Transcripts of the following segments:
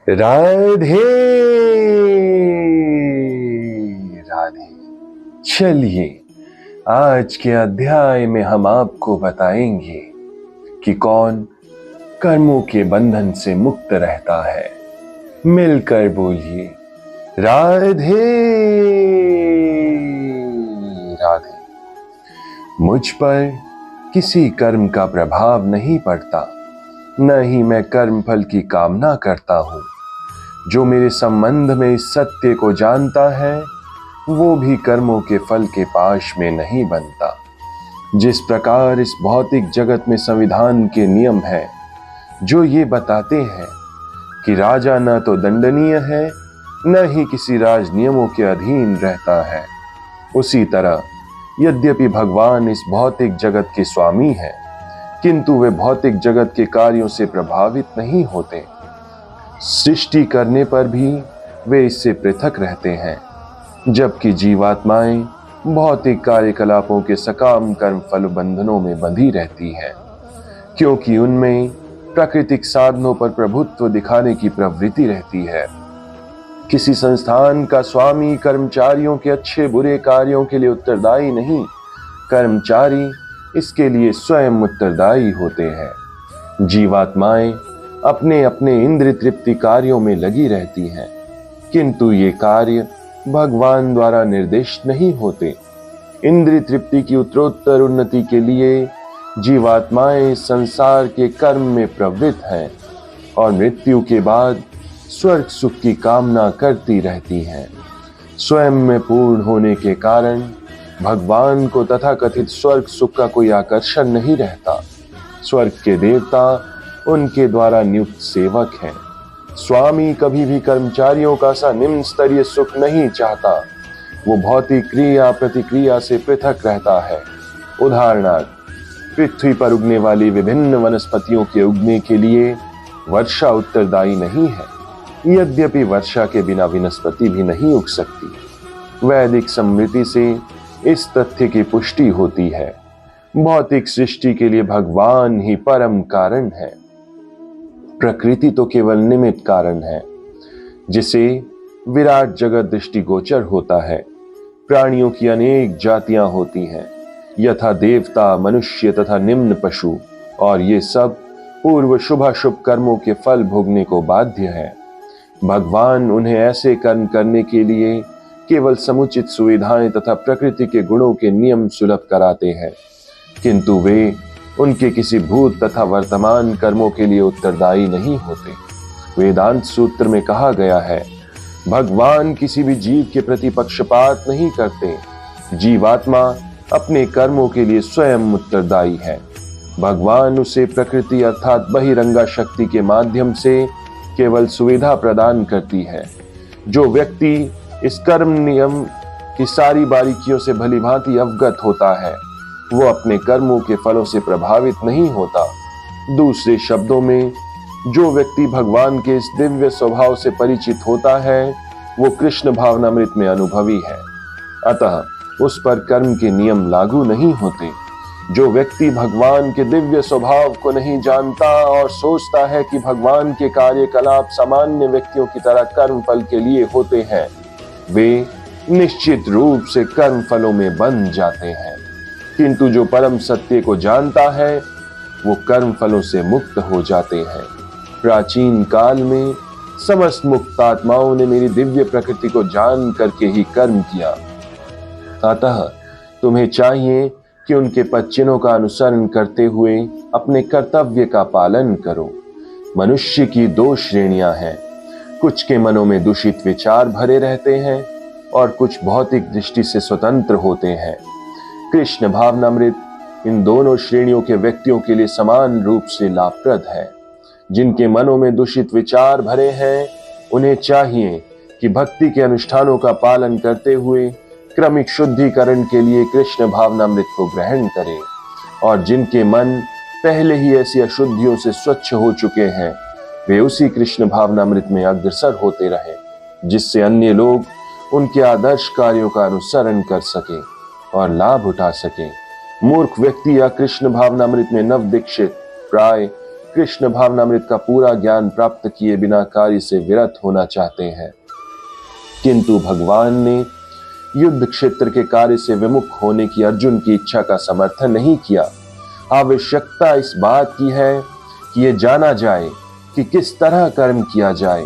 राधे राधे। चलिए आज के अध्याय में हम आपको बताएंगे कि कौन कर्मों के बंधन से मुक्त रहता है। मिलकर बोलिए राधे राधे। मुझ पर किसी कर्म का प्रभाव नहीं पड़ता, न ही मैं कर्म फल की कामना करता हूँ। जो मेरे संबंध में इस सत्य को जानता है वो भी कर्मों के फल के पाश में नहीं बनता। जिस प्रकार इस भौतिक जगत में संविधान के नियम हैं जो ये बताते हैं कि राजा न तो दंडनीय है न ही किसी राज नियमों के अधीन रहता है, उसी तरह यद्यपि भगवान इस भौतिक जगत के स्वामी हैं किंतु वे भौतिक जगत के कार्यों से प्रभावित नहीं होते। सृष्टि करने पर भी वे इससे पृथक रहते हैं, जबकि जीवात्माएं भौतिक कार्यकलापों के सकाम कर्म फल बंधनों में बंधी रहती हैं, क्योंकि उनमें प्राकृतिक साधनों पर प्रभुत्व दिखाने की प्रवृत्ति रहती है। किसी संस्थान का स्वामी कर्मचारियों के अच्छे बुरे कार्यों के लिए उत्तरदायी नहीं, कर्मचारी इसके लिए स्वयं उत्तरदायी होते हैं। जीवात्माएं अपने अपने इंद्रिय तृप्ति कार्यों में लगी रहती हैं, किंतु ये कार्य भगवान द्वारा निर्देशित नहीं होते। इंद्रिय तृप्ति की उत्तरोत्तर उन्नति के लिए जीवात्माएं संसार के कर्म में प्रवृत्त हैं और मृत्यु के बाद स्वर्ग सुख की कामना करती रहती हैं। स्वयं में पूर्ण होने के कारण भगवान को तथाकथित स्वर्ग सुख का कोई आकर्षण नहीं रहता। स्वर्ग के देवता उनके द्वारा नियुक्त सेवक हैं। स्वामी कभी भी कर्मचारियों का सा निम्न स्तरीय सुख नहीं चाहता। वो भौतिक क्रिया प्रतिक्रिया से पृथक रहता है। उदाहरणार्थ, पृथ्वी पर उगने वाली विभिन्न वनस्पतियों के उगने के लिए वर्षा उत्तरदायी नहीं है, यद्यपि वर्षा के बिना वनस्पति भी नहीं उग सकती। वैदिक स्मृति से इस तथ्य की पुष्टि होती है। भौतिक सृष्टि के लिए भगवान ही परम कारण है, प्रकृति तो केवल निमित्त कारण है, जिसे विराट जगत दृष्टिगोचर होता है। प्राणियों की अनेक जातियां होती हैं, यथा देवता, मनुष्य तथा निम्न पशु, और ये सब पूर्व शुभाशुभ कर्मों के फल भोगने को बाध्य है। भगवान उन्हें ऐसे कर्म करने के लिए केवल समुचित सुविधाएं तथा प्रकृति के गुणों के नियम सुलभ कराते हैं, किंतु वे उनके किसी भूत तथा वर्तमान कर्मों के लिए उत्तरदायी नहीं होते। वेदांत सूत्र में कहा गया है, भगवान किसी भी जीव के प्रति पक्षपात नहीं करते। जीवात्मा अपने कर्मों के लिए स्वयं उत्तरदायी है। भगवान उसे प्रकृति अर्थात बहिरंगा शक्ति के माध्यम से केवल सुविधा प्रदान करती है। जो व्यक्ति इस कर्म नियम की सारी बारीकियों से भलीभांति अवगत होता है वो अपने कर्मों के फलों से प्रभावित नहीं होता। दूसरे शब्दों में, जो व्यक्ति भगवान के इस दिव्य स्वभाव से परिचित होता है वो कृष्ण भावनामृत में अनुभवी है, अतः उस पर कर्म के नियम लागू नहीं होते। जो व्यक्ति भगवान के दिव्य स्वभाव को नहीं जानता और सोचता है कि भगवान के कार्यकलाप सामान्य व्यक्तियों की तरह कर्म फल के लिए होते हैं, वे निश्चित रूप से कर्म फलों में बंध जाते हैं। किंतु जो परम सत्य को जानता है वो कर्म फलों से मुक्त हो जाते हैं। प्राचीन काल में समस्त मुक्त आत्माओं ने मेरी दिव्य प्रकृति को जान करके ही कर्म किया, अतः तुम्हें चाहिए कि उनके पद-चिन्हों का अनुसरण करते हुए अपने कर्तव्य का पालन करो। मनुष्य की दो श्रेणियां हैं, कुछ के मनों में दूषित विचार भरे रहते हैं और कुछ भौतिक दृष्टि से स्वतंत्र होते हैं। कृष्ण भावनामृत इन दोनों श्रेणियों के व्यक्तियों के लिए समान रूप से लाभप्रद है। जिनके मनों में दूषित विचार भरे हैं उन्हें चाहिए कि भक्ति के अनुष्ठानों का पालन करते हुए क्रमिक शुद्धिकरण के लिए कृष्ण भावनामृत को ग्रहण करें, और जिनके मन पहले ही ऐसी अशुद्धियों से स्वच्छ हो चुके हैं वे उसी कृष्ण भावनामृत में अग्रसर होते रहें, जिससे अन्य लोग उनके आदर्श कार्यों का अनुसरण कर सकें और लाभ उठा सकें। मूर्ख व्यक्ति या कृष्ण भावनामृत में नव दीक्षित प्राय कृष्ण भावनामृत का पूरा ज्ञान प्राप्त किए बिना कार्य से विरत होना चाहते हैं, किंतु भगवान ने युद्ध क्षेत्र के कार्य से विमुख होने की अर्जुन की इच्छा का समर्थन नहीं किया। आवश्यकता इस बात की है कि यह जाना जाए कि किस तरह कर्म किया जाए।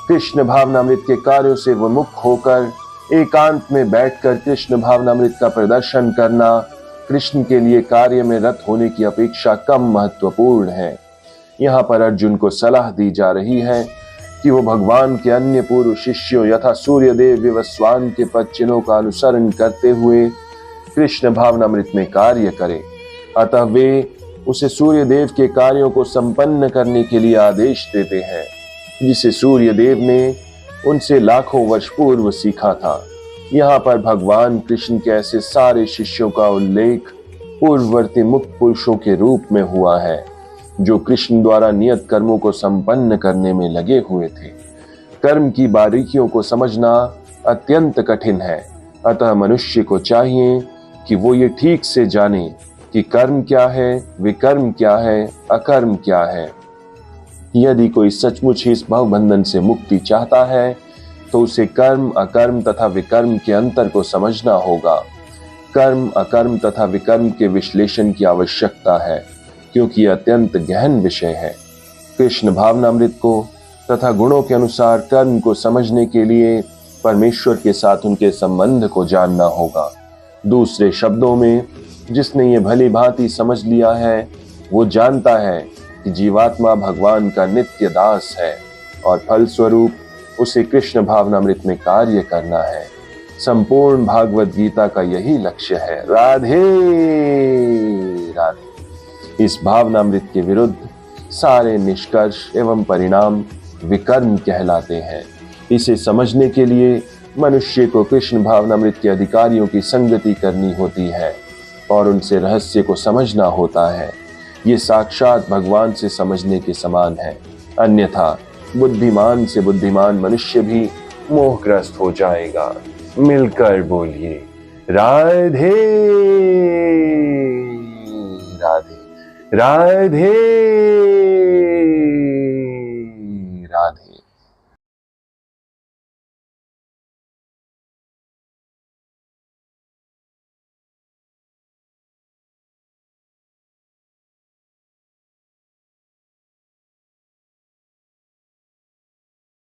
कृष्ण भावनामृत के कार्यों से विमुख होकर एकांत में बैठकर कृष्ण भावनामृत का प्रदर्शन करना कृष्ण के लिए कार्य में रत होने की अपेक्षा कम महत्वपूर्ण है। यहाँ पर अर्जुन को सलाह दी जा रही है कि वो भगवान के अन्य पूर्व शिष्यों यथा सूर्यदेव विवस्वान के पद चिन्हों का अनुसरण करते हुए कृष्ण भावनामृत में कार्य करे। अतः वे उसे सूर्यदेव के कार्यों को संपन्न करने के लिए आदेश देते हैं, जिसे सूर्यदेव ने उनसे लाखों वर्ष पूर्व सीखा था। यहाँ पर भगवान कृष्ण के ऐसे सारे शिष्यों का उल्लेख पूर्ववर्ती मुक्त पुरुषों के रूप में हुआ है, जो कृष्ण द्वारा नियत कर्मों को संपन्न करने में लगे हुए थे। कर्म की बारीकियों को समझना अत्यंत कठिन है, अतः मनुष्य को चाहिए कि वो ये ठीक से जाने कि कर्म क्या है, विकर्म क्या है, अकर्म क्या है। यदि कोई सचमुच ही इस भवबंधन से मुक्ति चाहता है तो उसे कर्म, अकर्म तथा विकर्म के अंतर को समझना होगा। कर्म, अकर्म तथा विकर्म के विश्लेषण की आवश्यकता है, क्योंकि यह अत्यंत गहन विषय है। कृष्ण भावनामृत को तथा गुणों के अनुसार कर्म को समझने के लिए परमेश्वर के साथ उनके संबंध को जानना होगा। दूसरे शब्दों में, जिसने ये भली भांति समझ लिया है वो जानता है कि जीवात्मा भगवान का नित्य दास है और फलस्वरूप उसे कृष्ण भावनामृत में कार्य करना है। संपूर्ण भागवत गीता का यही लक्ष्य है। राधे राधे। इस भावनामृत के विरुद्ध सारे निष्कर्ष एवं परिणाम विकर्म कहलाते हैं। इसे समझने के लिए मनुष्य को कृष्ण भावनामृत के अधिकारियों की संगति करनी होती है और उनसे रहस्य को समझना होता है। ये साक्षात भगवान से समझने के समान है, अन्यथा बुद्धिमान से बुद्धिमान मनुष्य भी मोहग्रस्त हो जाएगा। मिलकर बोलिए राधे राधे राधे।